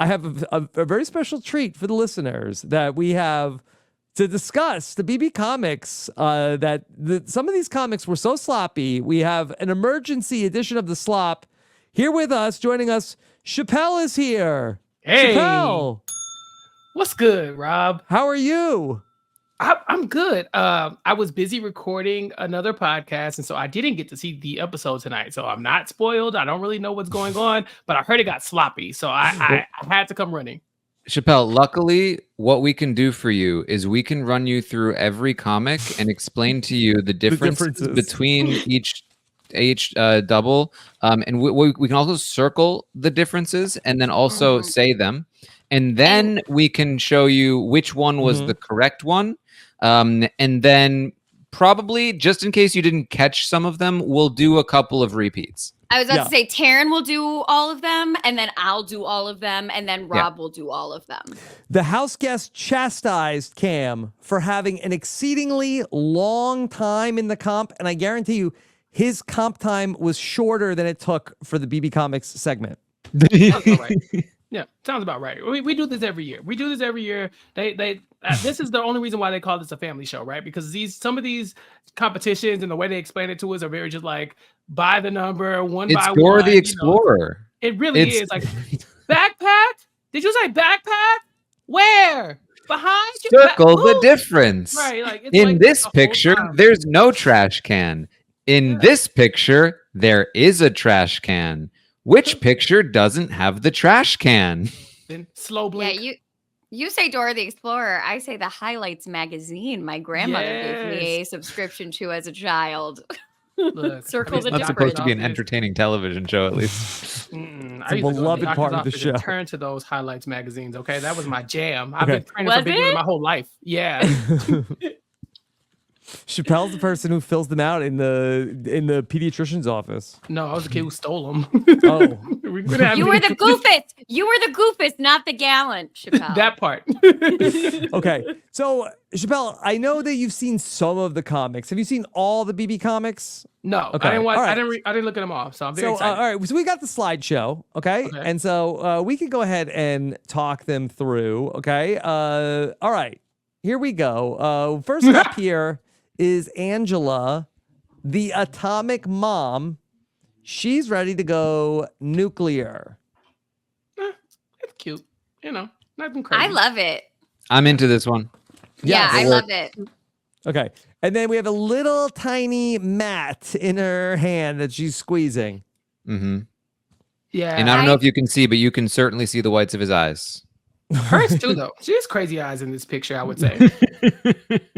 I have a very special treat for the listeners that we have to discuss the BB comics. Some of these comics were so sloppy. We have an emergency edition of the slop. Here with us, joining us, Chappell is here. Hey, Chappell, what's good, Rob? how are you? I'm good. I was busy recording another podcast, and so I didn't get to see the episode tonight. So I'm not spoiled. I don't really know what's going on, but I heard it got sloppy, so I had to come running. Chappell, luckily, what we can do for you is we can run you through every comic and explain to you the differences between each double. And we can also circle the differences and then also say them. And then we can show you which one was the correct one. And then probably, just in case you didn't catch some of them, we'll do a couple of repeats. I was about to say Taran will do all of them, and then I'll do all of them, and then Rob will do all of them. The house guest chastised Cam for having an exceedingly long time in the comp, and I guarantee you his comp time was shorter than it took for the BB Comics segment. Sounds about right. Yeah, sounds about right. We do this every year. This is the only reason why they call this a family show, right? Because some of these competitions and the way they explain it to us are very just like by the number, one by one. It's Dora the Explorer. It really is. Like, backpack? Did you say backpack? Where? Behind you? Circle the difference. Right. Like, in like this picture, there's no trash can. In this picture, there is a trash can. Which picture doesn't have the trash can? Then slow blink. Yeah, you say Dora the Explorer. I say the Highlights magazine. My grandmother gave me a subscription to as a child. Look, Circle the It's not difference. supposed to be an entertaining television show, at least. It's a beloved part of the show. Turn to those Highlights magazines, okay? That was my jam. I've been training for big my whole life. Yeah. Chappell's the person who fills them out in the pediatrician's office. No, I was the kid who stole them. Oh. You were the goofus. You were the goofus, not the gallant, Chappell. That part. Okay. So, Chappell, I know that you've seen some of the comics. Have you seen all the BB comics? No, okay. I didn't watch. Right. I didn't look at them all, so I'm very excited. All right, so we got the slideshow, okay? And so we can go ahead and talk them through, okay? All right, here we go. First up here is Angela, the atomic mom. She's ready to go nuclear. It's cute, nothing crazy. I love it. I'm into this one. Yeah, I love it. Okay, and then we have a little tiny mat in her hand that she's squeezing. Mm-hmm. Yeah, and I don't know if you can see, but you can certainly see the whites of his eyes. Hers too, though. She has crazy eyes in this picture, I would say.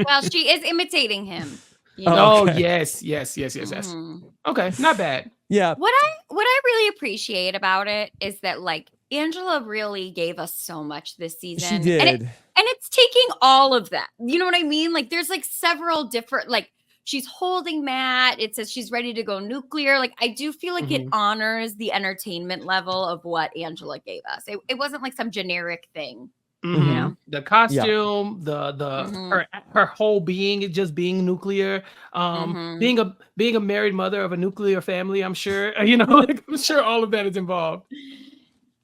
Well, she is imitating him. Oh, yes. Okay, not bad. Yeah. What I really appreciate about it is that, like, Angela really gave us so much this season. She did. And it's taking all of that. You know what I mean? Like, there's like several different, like, she's holding Matt. It says she's ready to go nuclear. Like, I do feel like it honors the entertainment level of what Angela gave us. It wasn't like some generic thing. You know? The costume, her whole being is just being nuclear. Being a married mother of a nuclear family, I'm sure. I'm sure all of that is involved.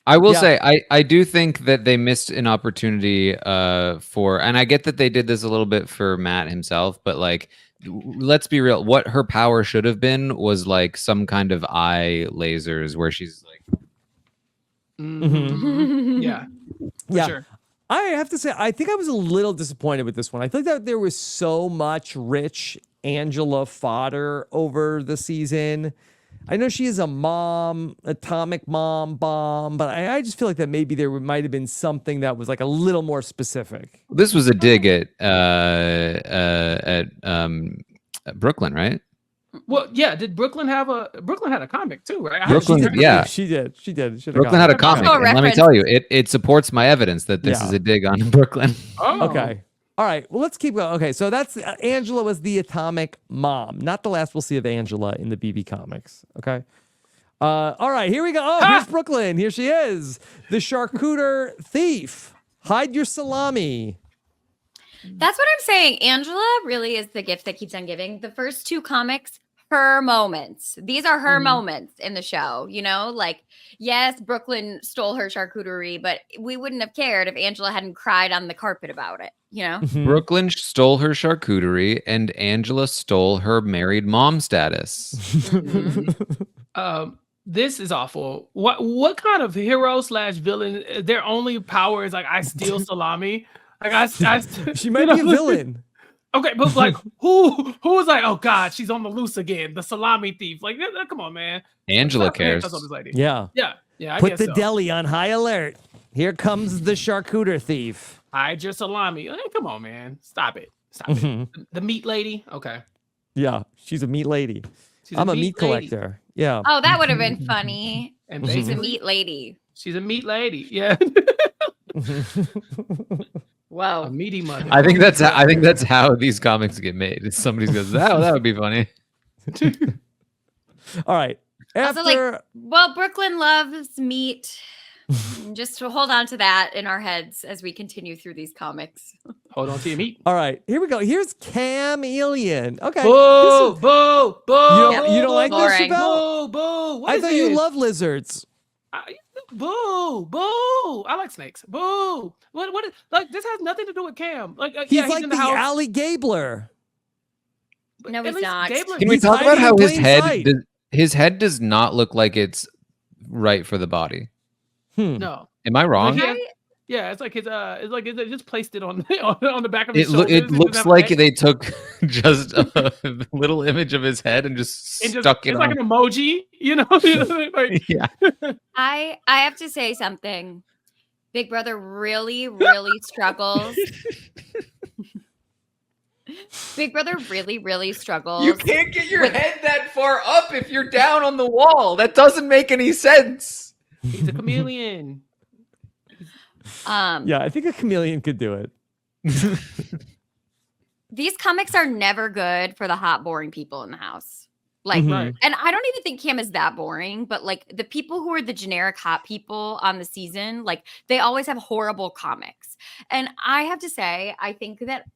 I will say, I do think that they missed an opportunity and I get that they did this a little bit for Matt himself, but like, let's be real. What her power should have been was like some kind of eye lasers where she's like, yeah, sure. I have to say, I think I was a little disappointed with this one. I think that there was so much rich Angela fodder over the season. I know she is a mom, atomic mom bomb, but I just feel like that maybe there might have been something that was like a little more specific. This was a dig at Brooklyn, right? Well, yeah. Did Brooklyn had a comic too, right? Brooklyn, she did. Brooklyn had a comic. And let me tell you, it supports my evidence that this is a dig on Brooklyn. Oh. Okay. All right. Well, let's keep going. Okay. So that's Angela was the atomic mom. Not the last we'll see of Angela in the BB comics. Okay. All right. Here we go. Oh, here's Brooklyn. Here she is. The charcuterie thief. Hide your salami. That's what I'm saying. Angela really is the gift that keeps on giving. The first two comics, her moments. These are her moments in the show, you know? Like, yes, Brooklyn stole her charcuterie, but we wouldn't have cared if Angela hadn't cried on the carpet about it, you know? Brooklyn stole her charcuterie and Angela stole her married mom status. This is awful. What kind of hero / villain? Their only power is like I steal salami. Like she might be a villain. Okay, but like who was like, oh God, she's on the loose again, the salami thief. Like, come on, man. Angela cares. Yeah. I Put guess the so. deli on high alert. Here comes the charcuterie thief. Hide your salami. Hey, come on, man. Stop it. It. The meat lady. Okay. Yeah, she's a meat lady. I'm a meat collector. Yeah. Oh, that would have been funny. And she's a meat lady. She's a meat lady. Yeah. Whoa. A meaty mother. I think that's how these comics get made. If somebody goes, oh, that would be funny. All right. Also, like, well, Brooklyn loves meat. Just to hold on to that in our heads as we continue through these comics. Hold on to your meat. All right, here we go. Here's chameleon. Okay. Boo, boo, boo. You don't like this, Boo, Chappell? boo. I thought you love lizards. Boo, boo. I like snakes. Boo. What is, like, this has nothing to do with Cam. Like, he's he's like in the house. Alley Gabler. No, he's not. Can we talk about how his head does not look like it's right for the body? No. Am I wrong? Yeah, it's like they just placed it on on the back of his shoulders. It looks like they took just a little image of his head and just stuck it on. It's like an emoji, you know? Like, yeah. I have to say something. Big Brother really, really struggles. Big Brother really, really struggles. You can't get your head that far up if you're down on the wall. That doesn't make any sense. He's a chameleon. Yeah, I think a chameleon could do it. These comics are never good for the hot, boring people in the house. Like, and I don't even think Cam is that boring, but like the people who are the generic hot people on the season, like they always have horrible comics. And I have to say, I think that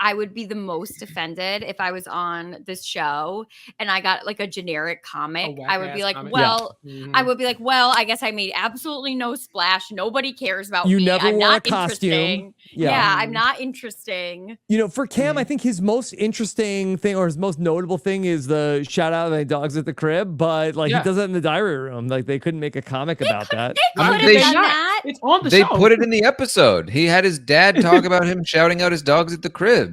I would be the most offended if I was on this show and I got like a generic comic. I would be like, I would be like, well, I guess I made absolutely no splash. Nobody cares about me. Never I'm wore not a costume. Interesting. Yeah, I'm not interesting. You know, for Cam, I think his most interesting thing or his most notable thing is the shout out of my dogs at the crib. But like he does that in the diary room. Like they couldn't make a comic about that. It's on the show. They put it in the episode. He had his dad talk about him shouting out his dogs at the crib.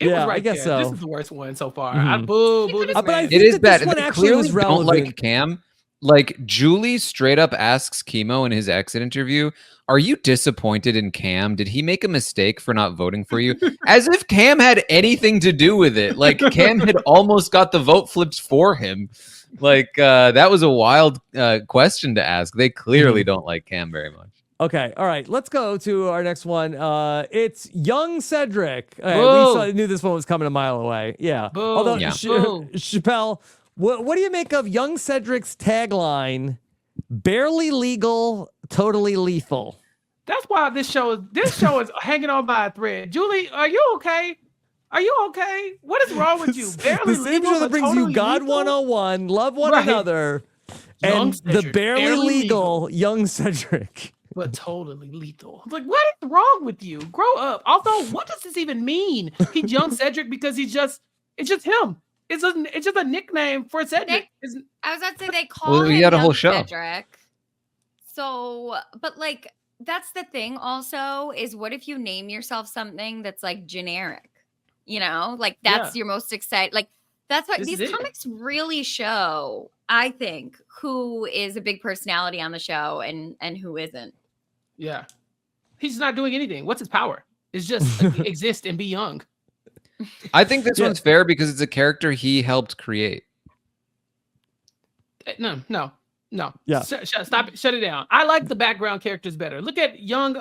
It was right I guess there. so. This is the worst one so far. I boo this but I man. think it is that bad. This one They actually clearly was relevant. don't like Cam. Like Julie straight up asks Kimo in his exit interview, "Are you disappointed in Cam? Did he make a mistake for not voting for you?" As if Cam had anything to do with it. Like Cam had almost got the vote flipped for him. Like that was a wild question to ask. They clearly don't like Cam very much. Okay, all right. Let's go to our next one. It's young Cedric. We knew this one was coming a mile away. Yeah. Boo. Although Yeah. Chappell, what do you make of young Cedric's tagline? Barely legal, totally lethal. That's why this show is hanging on by a thread. Julie, are you okay? Are you okay? What is wrong with you? Barely the same legal, show that brings totally you God lethal? 101, love one another, Young and Cedric, the barely legal young Cedric. But totally lethal. I'm like, what is wrong with you? Grow up. Also, what does this even mean? He's young Cedric because it's just him. It's just a nickname for Cedric. I was about to say they call him had a young whole show. Cedric. So, but like that's the thing. Also, is what if you name yourself something that's like generic? You know, like that's your most exciting. Like that's what these comics really show. I think who is a big personality on the show and who isn't. Yeah. He's not doing anything. What's his power? It's just exist and be young. I think this one's fair because it's a character he helped create. No. Yeah. Stop it. Shut it down. I like the background characters better. Look at young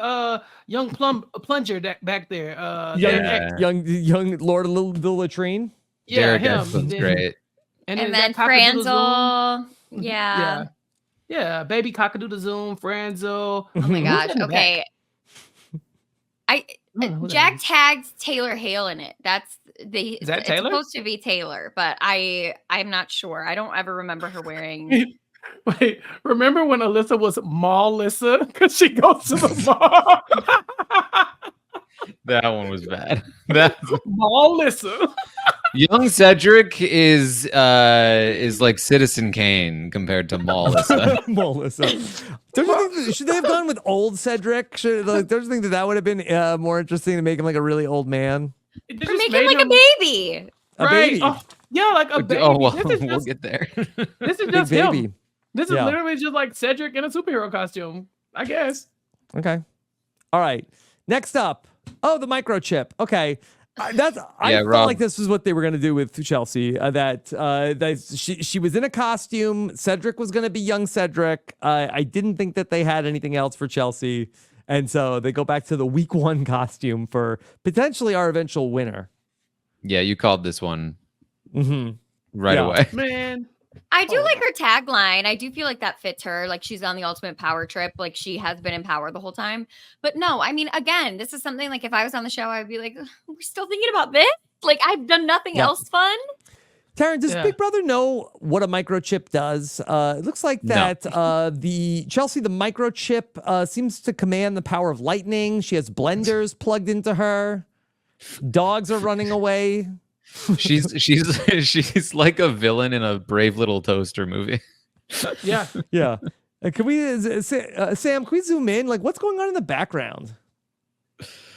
plunger back there. Young Lord of the Latrine. Yeah, Derek him. Eslin's great. And then Franzel. Yeah, baby cockadoodle zoom, Franzel. Oh my gosh. Okay. Jack tagged Taylor Hale in it. Is that Taylor? It's supposed to be Taylor, but I'm not sure. I don't ever remember her wearing. Wait, remember when Alyssa was Mall-Lissa? Because she goes to the mall. That one was bad. Mall-Lissa. Young Cedric is like Citizen Kane compared to Mall-Lissa. Mall-Lissa. Don't you think should they have gone with old Cedric? Don't you think that would have been more interesting to make him like a really old man? Or make him like a baby. A baby. Oh, yeah, like a baby. Oh, well, we'll get there. This is just baby. him. This is literally just like Cedric in a superhero costume, I guess. Okay. All right. Next up. Oh, the microchip. Okay. I felt like this was what they were going to do with Chelsea. That she was in a costume. Cedric was going to be young Cedric. I didn't think that they had anything else for Chelsea. And so they go back to the week 1 costume for potentially our eventual winner. Yeah, you called this one right away. Man. I do like her tagline. I do feel like that fits her. Like she's on the ultimate power trip. Like she has been in power the whole time. But no, I mean, again, this is something like if I was on the show, I would be like, we're still thinking about this? Like I've done nothing else fun. Taran, does Big Brother know what a microchip does? It looks like that the microchip seems to command the power of lightning. She has blenders plugged into her. Dogs are running away. She's like a villain in a Brave Little Toaster movie. Yeah. Can we, Sam? Can we zoom in? Like, what's going on in the background?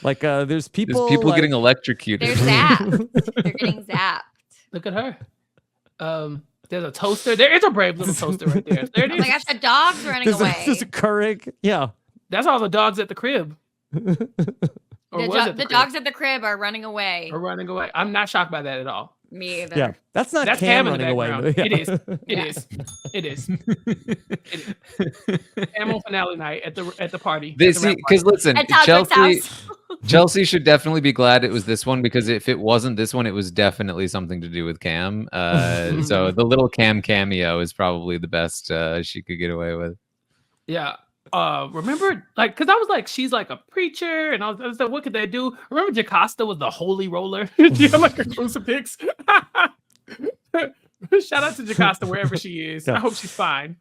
Like, there's people like, getting electrocuted. They're zapped. They're getting zapped. Look at her. There's a toaster. There is a Brave Little Toaster right there. There it is. Oh my gosh, the dog's running away. There's a Keurig. Yeah. That's all the dogs at the crib. The dogs at the crib are running away. I'm not shocked by that at all. Me either. Yeah, that's Cam running away. Yeah. It is. Cam on finale night at the party. Because listen, Chelsea should definitely be glad it was this one, because if it wasn't this one, it was definitely something to do with Cam. So the little Cam cameo is probably the best she could get away with. Yeah. Remember, like, because I was like, she's like a preacher, and I was like, what could they do? Remember, Jocasta was the holy roller, like a crucifix. Shout out to Jocasta wherever she is. I hope she's fine.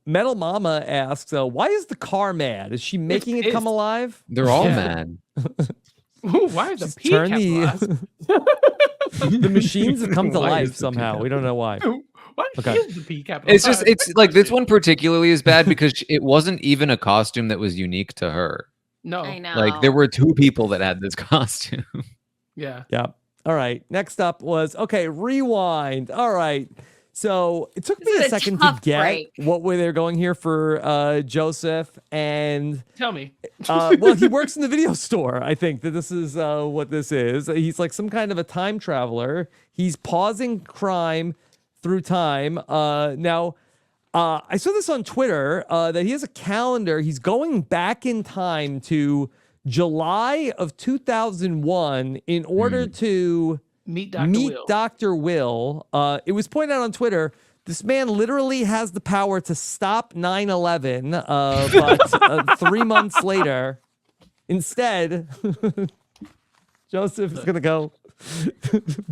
Metal Mama asks, why is the car mad? Is she making it come alive? They're all mad. Ooh, why is the P capitalized? The machines have come to life somehow. We don't know why. What is the P capitalized? It's like this one particularly is bad because it wasn't even a costume that was unique to her. No, I know. Like there were 2 people that had this costume. Yeah. All right. Next up was rewind. All right. So it took me a second to get what way they're going here for Joseph. And tell me. Well, he works in the video store. I think that this is what this is. He's like some kind of a time traveler. He's pausing crime through time. Now, I saw this on Twitter that he has a calendar. He's going back in time to July of 2001 in order to meet Dr. Will. It was pointed out on Twitter, this man literally has the power to stop 9/11, but 3 months later, instead, Joseph is going to go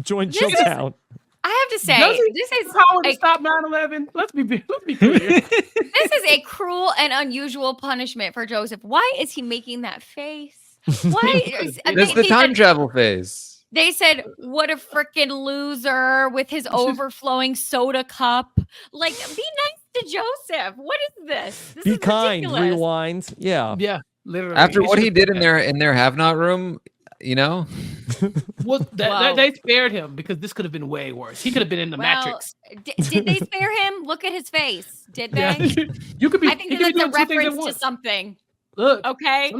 join Chilltown. I have to say, this is power to stop 9/11. Let's be clear. This is a cruel and unusual punishment for Joseph. Why is he making that face? Why? That's the time travel face. They said, "What a freaking loser with his overflowing soda cup." Like, be nice to Joseph. What is this? This is kind. ridiculous. Rewind. Yeah. Literally. After what he did in their have-not room. You know, well, they spared him because this could have been way worse. He could have been in the Matrix. Did they spare him? Look at his face. Did they? Yeah. You could be. I think that's a reference to something. Look, okay.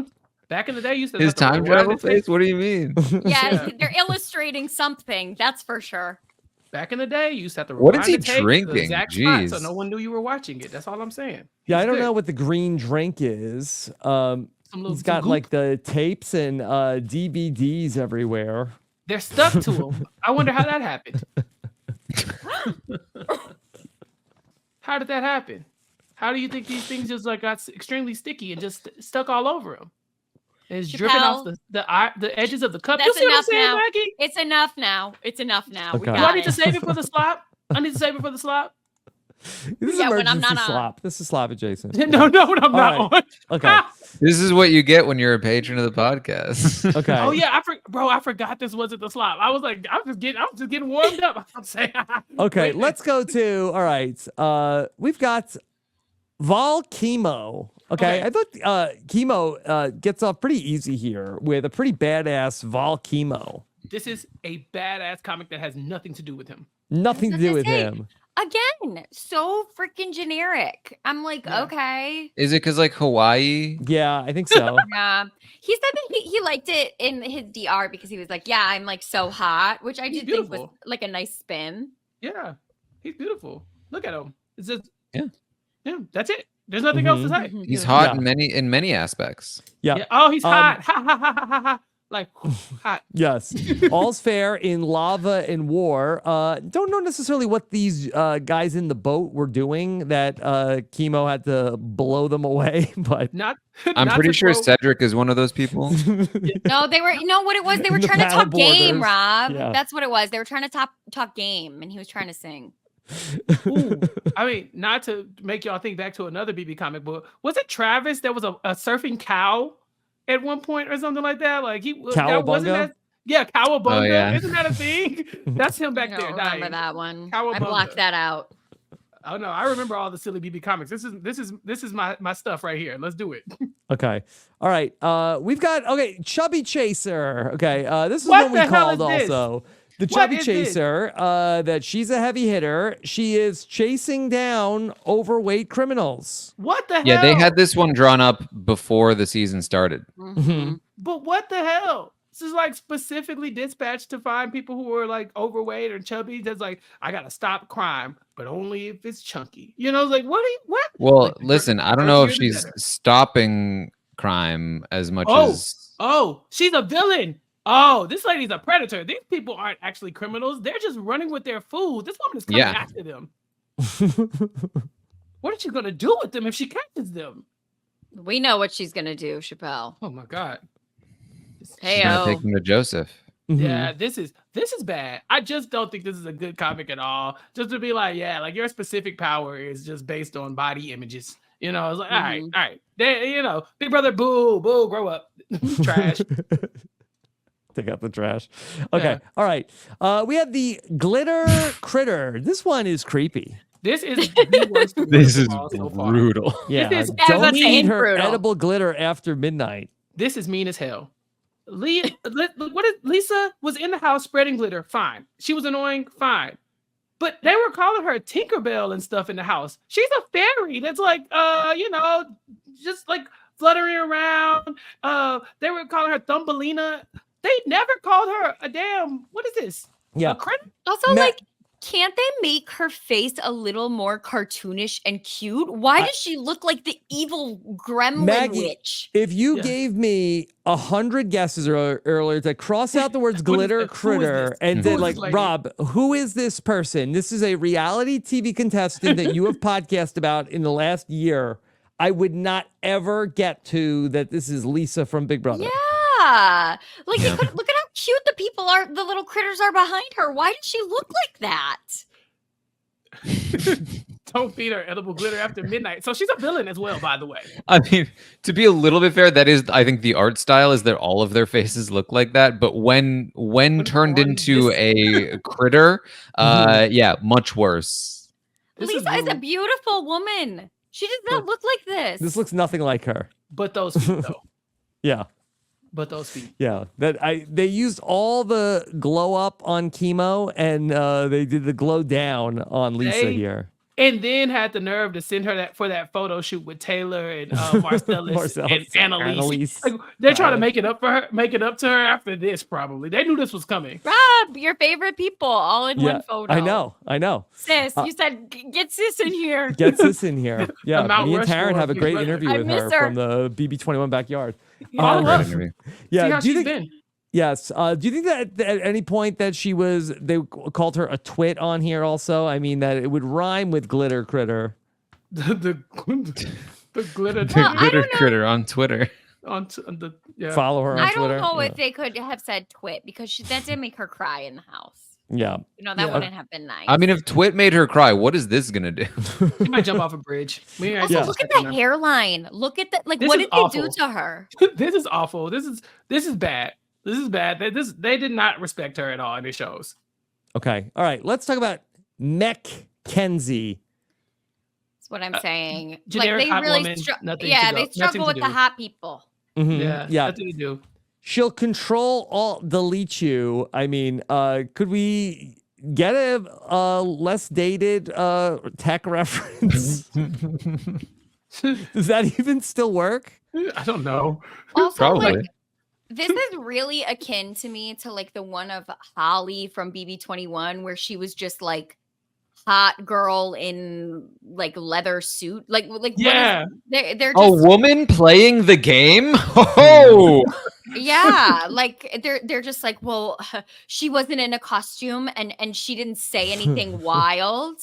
Back in the day, you said his time travel face. What do you mean? Yeah, they're illustrating something. That's for sure. Back in the day, you used to have to. What is he drinking? Jeez, so no one knew you were watching it. That's all I'm saying. Yeah, I don't know what the green drink is. He's got like the tapes and DVDs everywhere. They're stuck to him. I wonder how that happened. How did that happen? How do you think these things just like got extremely sticky and just stuck all over him? It's dripping off the edges of the cup. You see what I'm saying, Maggie? It's enough now. It's enough now. Okay. We Do got I need to save it for the slop? I need to save it for the slop. This is emergency slop. This is slop adjacent. No, I'm not on. Okay. This is what you get when you're a patron of the podcast. Okay. Oh yeah, I forgot this wasn't the slop. I was like, I was just getting warmed up. I'm saying. Okay, let's go to. All right. We've got Kimo. Okay. I thought Kimo gets off pretty easy here with a pretty badass Kimo. This is a badass comic that has nothing to do with him. Nothing to do with him. Again, so freaking generic. I'm like, okay. Is it because like Hawaii? Yeah, I think so. Yeah. He said that he liked it in his DR because he was like, yeah, I'm like so hot, which I did think was like a nice spin. Yeah, he's beautiful. Look at him. It's just yeah. That's it. There's nothing else to say. He's hot in many aspects. Yeah. Oh, he's hot. Ha ha ha ha ha. Like hot. Yes. All's fair in lava and war. Don't know necessarily what these guys in the boat were doing that Kimo had to blow them away, but I'm pretty sure Cedric is one of those people. No, they were. You know what it was? They were trying to talk game, Rob. Yeah. That's what it was. They were trying to talk game, and he was trying to sing. Ooh. I mean, not to make y'all think back to another BB comic book. Was it Travis that was a surfing cow at one point or something like that? Like Cowabunga? Cowabunga. Oh, yeah. Isn't that a thing? That's him back there. Remember that one? Cowabunga. I blocked that out. Oh no, I remember all the silly BB comics. This is my stuff right here. Let's do it. Okay. All right. We've got Chubby Chaser. Okay. This is what we called also. The Chubby Chaser, that she's a heavy hitter. She is chasing down overweight criminals. What the hell? Yeah, they had this one drawn up before the season started. Mm-hmm. But what the hell? This is like specifically dispatched to find people who are like overweight or chubby. That's like, I gotta stop crime, but only if it's chunky. You know, like what? Well, like, listen, I don't know if she's stopping crime as much as. Oh, she's a villain. Oh, this lady's a predator. These people aren't actually criminals. They're just running with their food. This woman is coming after them. What is she going to do with them if she catches them? We know what she's going to do, Chappell. Oh, my God. She's gonna take them to Joseph. Yeah, this is bad. I just don't think this is a good comic at all. Just to be like, your specific power is just based on body images. You know, it's like, all right. They, Big Brother, boo, grow up. Trash. Take out the trash. Okay. All right. We have the glitter critter. This one is creepy. This is the worst. This is brutal. Yeah. This is don't eat her brutal. edible glitter after midnight. This is mean as hell. Lisa was in the house spreading glitter. Fine. She was annoying. Fine. But they were calling her Tinkerbell and stuff in the house. She's a fairy that's like, just like fluttering around. They were calling her Thumbelina. They never called her a damn, what is this? Yeah. A critter? Also, can't they make her face a little more cartoonish and cute? Why does she look like the evil gremlin Maggie, witch? if you gave me 100 guesses earlier to cross out the words glitter critter and then Rob, who is this person? This is a reality TV contestant that you have podcast about in the last year. I would not ever get to that this is Lisa from Big Brother. Yeah. Look at how cute the little critters are behind her. Why did she look like that? Don't feed her edible glitter after midnight. So she's a villain as well, by the way. I mean, to be a little bit fair, that is, I think the art style is that all of their faces look like that. But when turned into a critter, much worse. Lisa is a beautiful woman. She does not look like this. This looks nothing like her. But those feet, though. Yeah. But those feet. Yeah. They used all the glow up on Kimo and they did the glow down on Lisa here. And then had the nerve to send her for that photo shoot with Taylor and Marcellus and Annalise. Like, they're trying to make it up to her after this, probably. They knew this was coming. Rob, your favorite people all in one photo. I know. Sis, you said, get sis in here. Get sis in here. Yeah, me and Taran have a great brother. interview with her from the BB21 backyard. See how she's been. Yes. Do you think that at any point that they called her a twit on here also? I mean, that it would rhyme with glitter critter. The glitter glitter critter on Twitter. Follow her on Twitter. I don't know if they could have said twit because that did make her cry in the house. Yeah. That wouldn't have been nice. I mean, if Twit made her cry, what is this gonna do? She might jump off a bridge. Also, look at that hairline. Look at that. Like, what did they do to her? This is awful. This is bad. This is bad. They did not respect her at all in the shows. Okay. All right. Let's talk about McKenzie. That's what I'm saying. Generic hot woman. They struggle with the hot people. Mm-hmm. Yeah. Nothing to do. She'll control all, delete you. I mean, could we get a less dated tech reference? Does that even still work? I don't know. Also, Probably. This is really akin to me to like the one of Holly from BB21 where she was just like hot girl in like leather suit. Like yeah. They're just a woman playing the game. Oh. Yeah, like they're just like, well, she wasn't in a costume and she didn't say anything wild.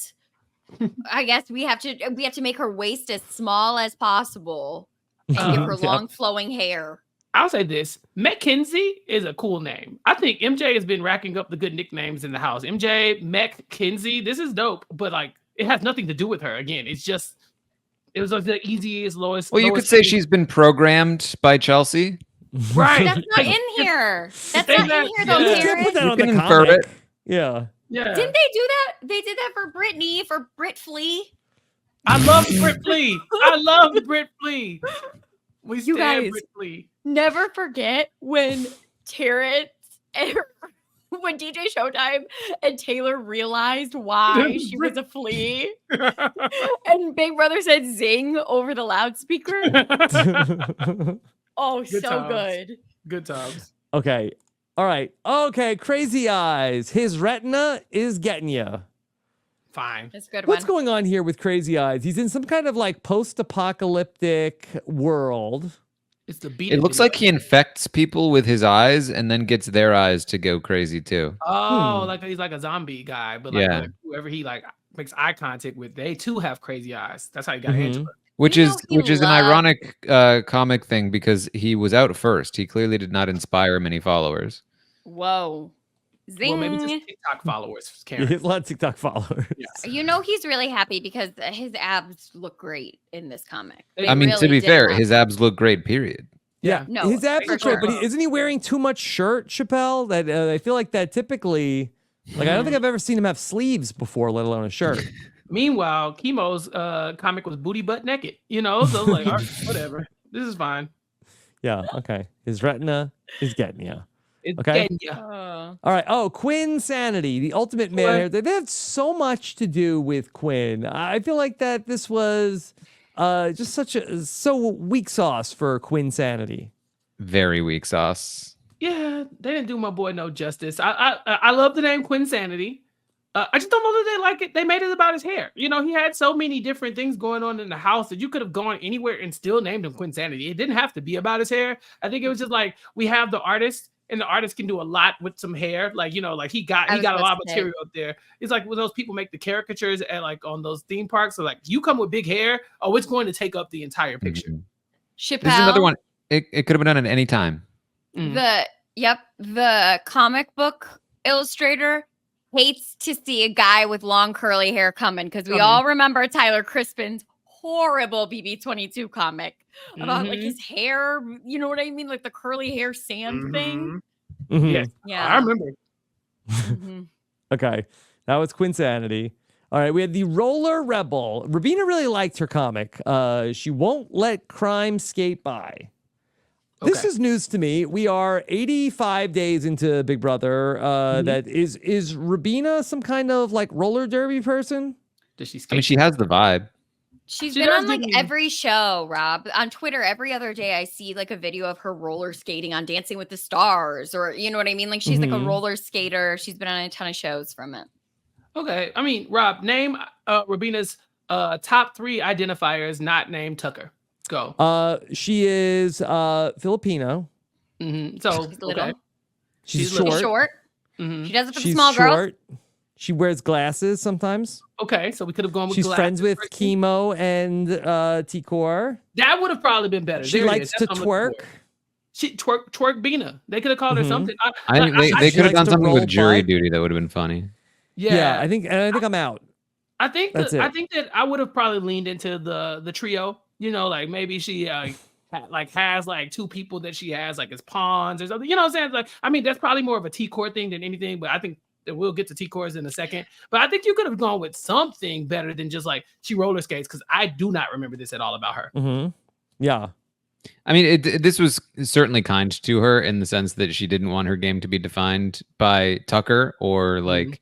I guess we have to make her waist as small as possible and give her long flowing hair. I'll say this: McKenzie is a cool name. I think MJ has been racking up the good nicknames in the house. MJ, McKenzie, this is dope, but like it has nothing to do with her. Again, it was like the easiest, lowest. Well, you could say she's been programmed by Chelsea. Right. That's not in here. That's not in here, though, Taran. Put that You on can the infer comic. it. Yeah. Didn't they do that? They did that for Brittany, for Brit Flea. I love Brit Flea. I love Brit Flea. We You stand guys Brit Flea. never forget when Taran when DJ Showtime and Taylor realized why she was a flea, and Big Brother said "zing" over the loudspeaker. Oh, Good so times. good. Good times. Okay. All right. Okay. Crazy Eyes. His retina is getting you. Fine. That's a good What's one. going on here with Crazy Eyes? He's in some kind of like post-apocalyptic world. It's the beat. It looks like he infects people with his eyes and then gets their eyes to go crazy too. Oh, like he's like a zombie guy, but like, Yeah. like whoever he like makes eye contact with, they too have crazy eyes. That's how he got into it. Which You is know he which is an loved- ironic comic thing because he was out first. He clearly did not inspire many followers. Whoa. Zing. Well, maybe just TikTok followers. He Karen. has a lot of TikTok followers. Yes. You know he's really happy because his abs look great in this comic. They I mean, to really be did fair, well. his abs look great. Period. Yeah. No, his abs for are great, but sure. isn't he wearing too much shirt, Chappell? That I feel like that typically, like I don't think I've ever seen him have sleeves before, let alone a shirt. Meanwhile, Kimo's comic was booty butt naked. You know, so like, all right, whatever. This is fine. Yeah. Okay. His retina is getting you. It's Okay. getting ya. All right. Oh, Quinn Sanity, the ultimate man. They have so much to do with Quinn. I feel like that this was just so weak sauce for Quinn Sanity. Very weak sauce. Yeah, they didn't do my boy no justice. I love the name Quinn Sanity. I just don't know that they like it. They made it about his hair. You know, he had so many different things going on in the house that you could have gone anywhere and still named him Quinn Sanity. It didn't have to be about his hair. I think it was just like we have the artist, and the artist can do a lot with some hair. Like, you know, like he got a lot of material up there. It's like when those people make the caricatures at like on those theme parks. So like you come with big hair, oh, it's going to take up the entire picture. This is another one. It could have been done at any time. The comic book illustrator hates to see a guy with long curly hair coming because we all remember Tyler Crispin's horrible BB22 comic about like his hair. You know what I mean? Like the curly hair Sam thing. Yes. Yeah. I remember. Okay. That was Quinn Sanity. All right. We had the Roller Rebel. Rabina really liked her comic. She won't let crime skate by. This is news to me. We are 85 days into Big Brother. That is Rabina some kind of like roller derby person? Does she skate? I mean, she has the vibe. She's She been does on like do- every show, Rob. On Twitter, every other day I see like a video of her roller skating on Dancing with the Stars, or you know what I mean? Like she's like a roller skater. She's been on a ton of shows from it. Okay. I mean, Rob, name Rabina's top 3 identifiers not named Tucker. Go. She is Filipino. So She's little. okay. She's She's little. short. She does it for the She's small girls. short. She wears glasses sometimes. Okay, so we could have gone with She's glasses friends with first. Kimo and T-Core. That would have probably been better. She There it likes is. That's to what I'm looking twerk. for. She twerk Bina. They could have called her something. I think they she could have likes done to something roll with jury butt. duty that would have been funny. Yeah, I think I'm out. I think That's that it. I think that I would have probably leaned into the trio. You know, like maybe she has like two people that she has like as pawns or something. You know what I'm saying? Like, I mean, that's probably more of a T-core thing than anything. But I think that we'll get to T-cores in a second. But I think you could have gone with something better than just like she roller skates, because I do not remember this at all about her. Yeah. I mean, this was certainly kind to her in the sense that she didn't want her game to be defined by Tucker or like,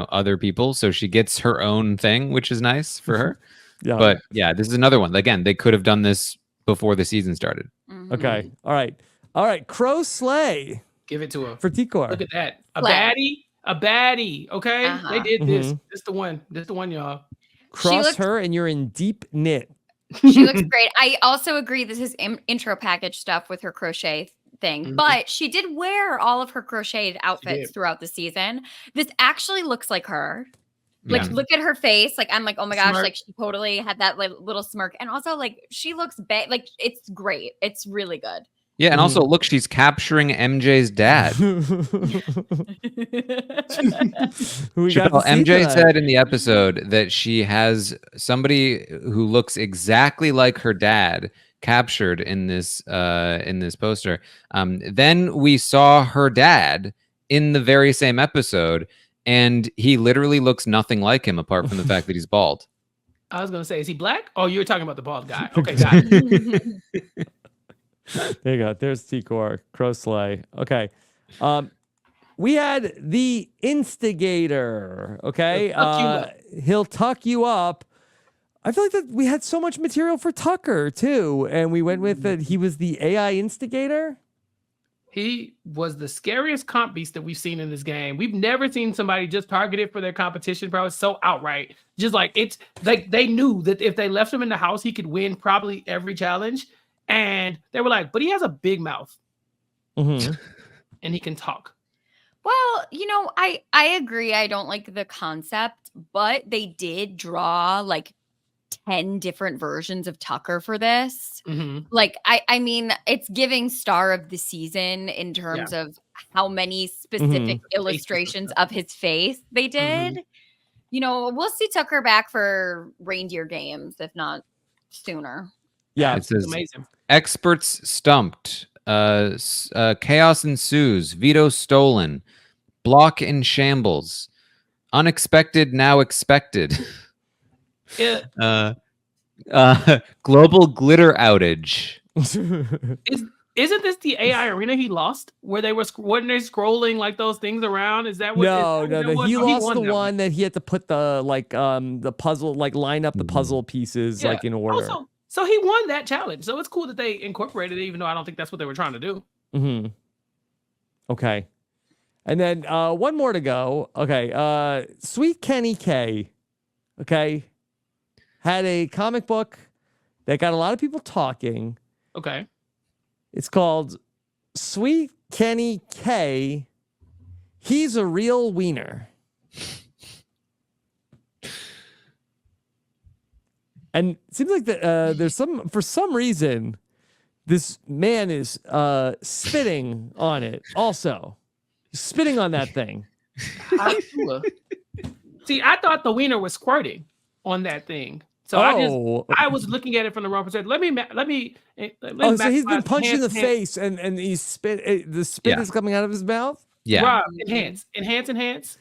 other people. So she gets her own thing, which is nice for her. Yeah. But yeah, this is another one. Again, they could have done this before the season started. Okay. All right. Cro-slayer. Give it to her For T-core. Look at that. A Slay. baddie. Okay. They did this. This the one. This the one, y'all. Cross her and you're in deep knit. She looks great. I also agree this is intro package stuff with her crochet thing, but she did wear all of her crocheted outfits throughout the season. This actually looks like her. Like, look at her face. Like, I'm like, oh my gosh, like she totally had that like little smirk. And also like she looks like it's great. It's really good. Yeah, and also look, she's capturing MJ's dad. Chappell, MJ said in the episode that she has somebody who looks exactly like her dad captured in this poster. Then we saw her dad in the very same episode, and he literally looks nothing like him apart from the fact that he's bald. I was gonna say, is he black? Oh, you were talking about the bald guy. Okay, got it. There you go. There's T-core, Cro-slayer. Okay. We had the instigator. Okay. He'll tuck you up. I feel like that we had so much material for Tucker too. And we went with that he was the AI instigator. He was the scariest comp beast that we've seen in this game. We've never seen somebody just targeted for their competition, bro. It's so outright. Just like it's like they knew that if they left him in the house, he could win probably every challenge. And they were like, but he has a big mouth. And he can talk. Well, I agree. I don't like the concept, but they did draw like 10 different versions of Tucker for this. Like, I mean, it's giving star of the season in terms of how many specific illustrations of his face they did. We'll see Tucker back for reindeer games, if not sooner. Yeah, it says amazing. Experts stumped. Chaos ensues. Veto stolen. Block in shambles. Unexpected now expected. Yeah. Global glitter outage. Isn't this the AI arena he lost, where they were scrolling like those things around? Is that what? No. He lost the that one that he had to put the puzzle, like line up the puzzle pieces like in order. So he won that challenge. So it's cool that they incorporated it, even though I don't think that's what they were trying to do. Okay. And then one more to go. Okay. Sweet Kenny K. Okay. Had a comic book that got a lot of people talking. Okay. It's called Sweet Kenny K. He's a real wiener. And it seems like there's for some reason, this man is spitting on it also. He's spitting on that thing. See, I thought the wiener was squirting on that thing. So I was looking at it from the wrong perspective. Let me so he's been punched in the face and he's spit. The spit is coming out of his mouth. Yeah. Rob, enhance. Enhance.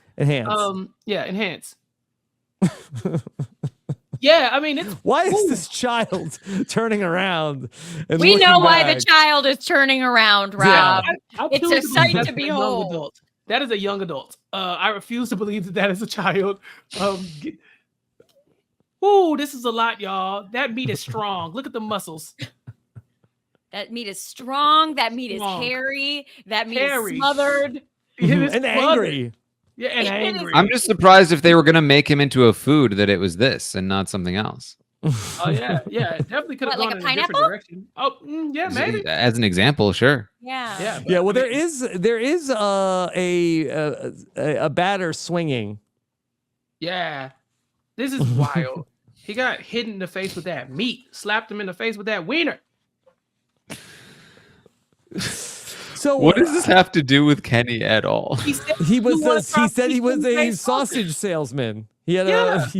Yeah, I mean, it's why is this child turning around? And we know why back? the child is turning around, Rob. Yeah. It's a sight to behold. That is a young adult. I refuse to believe that is a child. Ooh, this is a lot, y'all. That meat is strong. Look at the muscles. That meat is strong. That meat is hairy. That meat is smothered. And angry. Yeah, and angry. I'm just surprised if they were going to make him into a food that it was this and not something else. Oh, yeah. It definitely could have gone in a different direction. Oh, yeah, maybe. As an example, sure. Yeah. Well, there is a batter swinging Yeah. This is wild. He got hit in the face with that meat, slapped him in the face with that wiener. So what does this have to do with Kenny at all? He said he was a sausage salesman. He had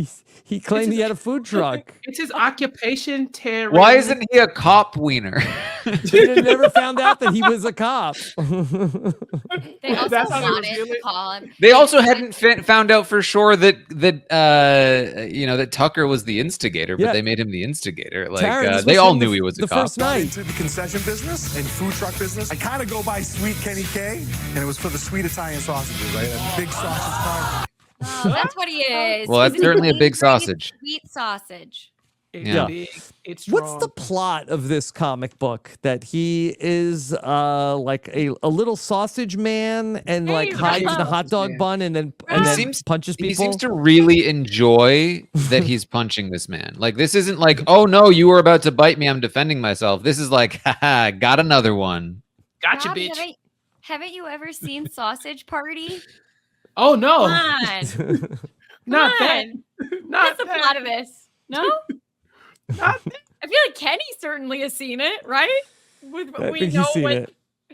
he claimed he had a food truck. It's his occupation, Taran. Why isn't he a cop wiener? They never found out that he was a cop. They also wanted to call him. They also hadn't found out for sure that that Tucker was the instigator, but they made him the instigator. Like they all knew he was a cop. First night into the concession business and food truck business, I kind of go by Sweet Kenny K, and it was for the sweet Italian sausages, right? A big sausage car. Oh, that's what he is. Well, that's certainly a big sausage. Sweet sausage. It's big. It's strong. What's the plot of this comic book? That he is like a little sausage man and like hides in a hot dog bun and then punches people. He seems to really enjoy that he's punching this man. Like this isn't like, oh no, you were about to bite me, I'm defending myself. This is like, haha, got another one. Gotcha, bitch. Haven't you ever seen Sausage Party? Oh no. Come on. Not that. Not the plot of this. No? Not that. I feel like Kenny certainly has seen it, right? We know what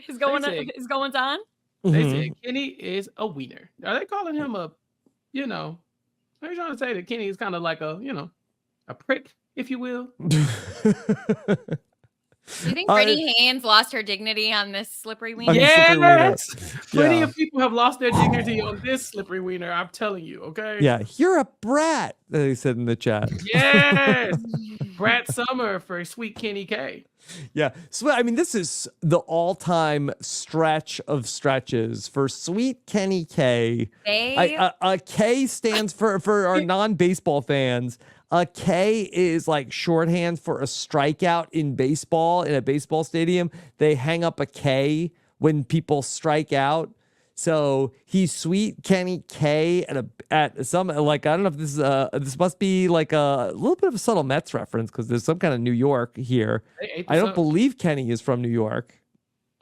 is going on. They said Kenny is a wiener. Are they calling him a, they're trying to say that Kenny is kind of like a prick, if you will. Do you think Brittany Haynes lost her dignity on this slippery wiener? Yes. Plenty of people have lost their dignity on this slippery wiener. I'm telling you, okay? Yeah, you're a brat, they said in the chat. Yes. Brat Summer for Sweet Kenny K. Yeah. So, I mean, this is the all-time stretch of stretches for Sweet Kenny K. A K stands for our non-baseball fans. A K is like shorthand for a strikeout in baseball, in a baseball stadium. They hang up a K when people strike out. So he's Sweet Kenny K at some, like, I don't know if this is this must be like a little bit of a subtle Mets reference because there's some kind of New York here. I don't believe Kenny is from New York.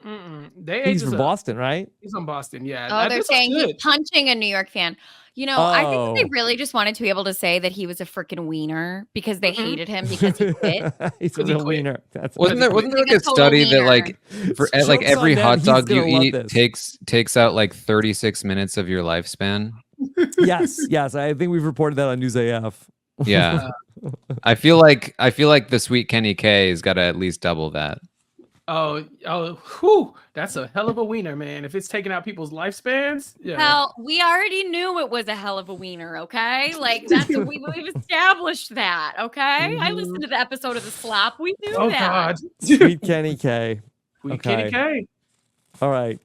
He's from Boston, right? He's from Boston, yeah. Oh, they're saying he's punching a New York fan. I think they really just wanted to be able to say that he was a freaking wiener because they hated him because he quit. He's a wiener. Wasn't there like a study that like for like every hot dog you eat takes out like 36 minutes of your lifespan? Yes. I think we've reported that on News AF. Yeah. I feel like the Sweet Kenny K has got to at least double that. Whew, that's a hell of a wiener, man. If it's taking out people's lifespans, yeah. Well, we already knew it was a hell of a wiener, okay? Like we've established that, okay? I listened to the episode of The Slop. We knew that. Oh God, Sweet Kenny K. Sweet Kenny K. All right.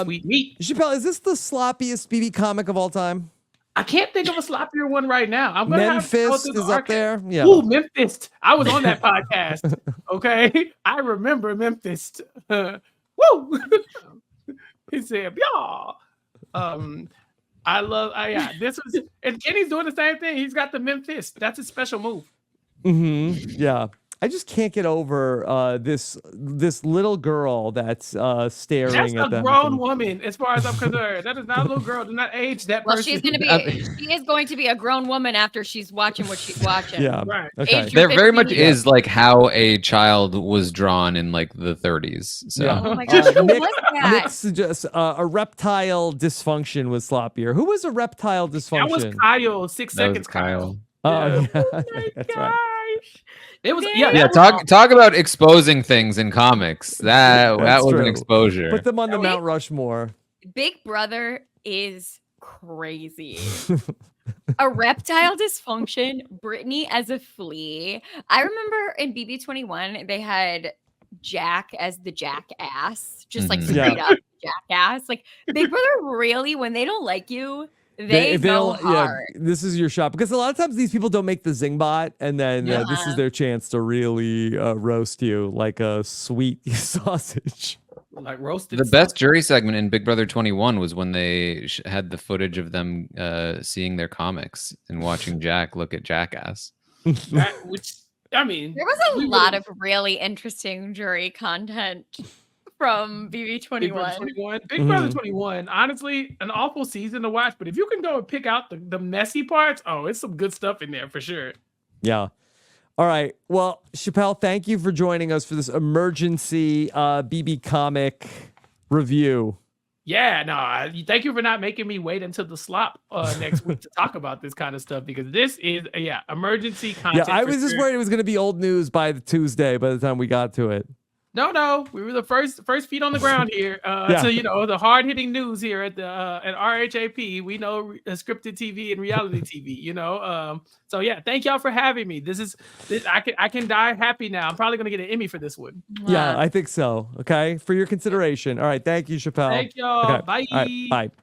Sweet meat. Chappell, is this the sloppiest BB comic of all time? I can't think of a sloppier one right now. I'm gonna Memphis have to go through the is up there. Yeah. Ooh, Memphis. I was on that podcast. Okay, I remember Memphis. Woo! He said, "Y'all." This was, and Kenny's doing the same thing. He's got the Memphis. That's a special move. Yeah. I just can't get over this little girl that's staring at them. That's a grown woman, as far as I'm concerned. That is not a little girl. Do not age that person. Well, she is going to be a grown woman after she's watching what she's watching. Yeah, right. Okay. There very much is like how a child was drawn in like the 30s. So. Yeah. Oh my gosh, Nick suggests a reptile dysfunction was sloppier. Who was a reptile dysfunction? That was Kyle. 6 seconds, Kyle. Oh, yeah. That's right. It was talk about exposing things in comics. That was an exposure. Put them on the Mount Rushmore. Big Brother is crazy. A reptile dysfunction, Brittany as a flea. I remember in BB21 they had Jack as the jackass, just like straight up jackass. Like Big Brother really, when they don't like you, they go hard. Yeah, this is your shot because a lot of times these people don't make the zing bot, and then this is their chance to really roast you like a sweet sausage. Like roasted. The best jury segment in Big Brother 21 was when they had the footage of them seeing their comics and watching Jack look at Jackass. Which I mean, there was a lot of really interesting jury content from BB21. Big Brother 21. Big Brother 21. Honestly, an awful season to watch, but if you can go and pick out the messy parts, oh, it's some good stuff in there for sure. Yeah. All right. Well, Chappell, thank you for joining us for this emergency BB comic review. Yeah, no, thank you for not making me wait until the slop next week to talk about this kind of stuff, because this is, emergency content. Yeah, I was just worried it was going to be old news by the Tuesday by the time we got to it. No, we were the first feet on the ground here. So the hard hitting news here at RHAP. We know scripted TV and reality TV. So yeah, thank y'all for having me. This I can die happy now. I'm probably gonna get an Emmy for this one. Yeah, I think so. Okay, for your consideration. All right, thank you, Chappell. Thank y'all. Okay. Bye. All right, bye.